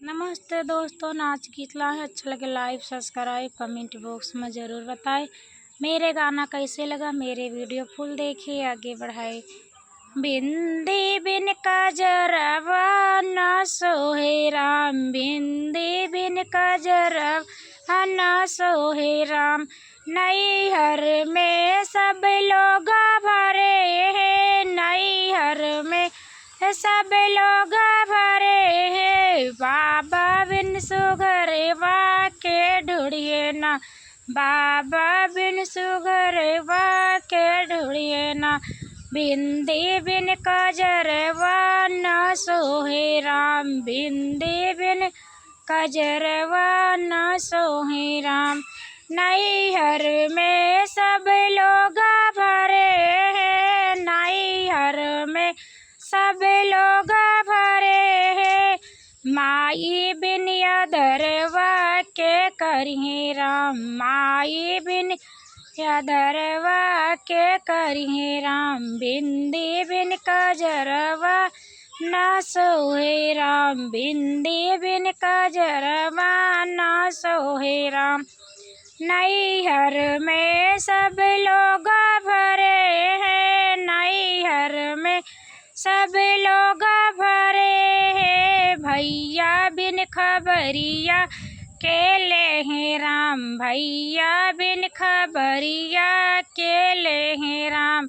नमस्ते दोस्तों, नाच गीत लाए अच्छा लगे लाइक सब्सक्राइब कमेंट बॉक्स में ज़रूर बताएं। मेरे गाना कैसे लगा, मेरे वीडियो फुल देखिए, आगे बढ़ाए। बिंदी बिन कजरवा न सोहे राम, बिंदी बिन कजरवा न सोहे राम। नैहर में सब लोग भरे हैं, नैहर में सब लोग भरे हैं। बाबा बिन सुघरवा के ढूंढिए ना, बाबा बिन सुघरवा के ढूंढिए ना। बिंदी बिन कजरवा न सोहे राम, बिंदी बिन कजरवा न सोहे राम। नैहर में सब लोग भरे हैं, नैहर में सब लोग भरे हैं। माई बिन यादरवा के करिए राम, माई बिन यादरवा के करिए राम। बिंदी बिन कजरवा न सोहे राम, बिंदी बिन कजरवा न सोहे राम। नैहर में सब लोग भरे हैं, नैहर में सब लोग भरे हैं। भैया बिन खबरिया के ले हैं राम, भैया बिन खबरिया के ले हैं राम।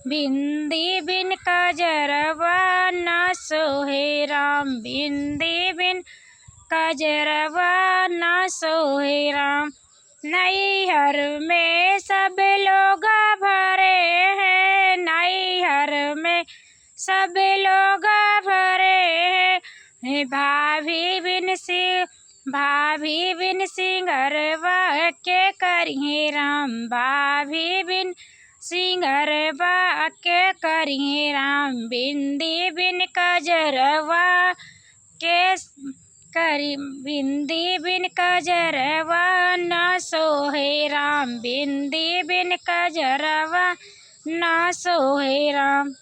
बिंदी बिन कजरवा न सोहे राम, बिंदी बिन कजरवा न सोहे राम। नैहर में सब लोग भरे हैं, नैहर में सब लोग भरे हैं। भाभी बिन सिंगरवा के करिए राम, भाभी बिन सिंगरवा के करिए राम। बिंदी बिन कजरवा के बिंदी बिन कजरवा न सोहे राम, बिंदी बिन कजरवा न सोहे राम।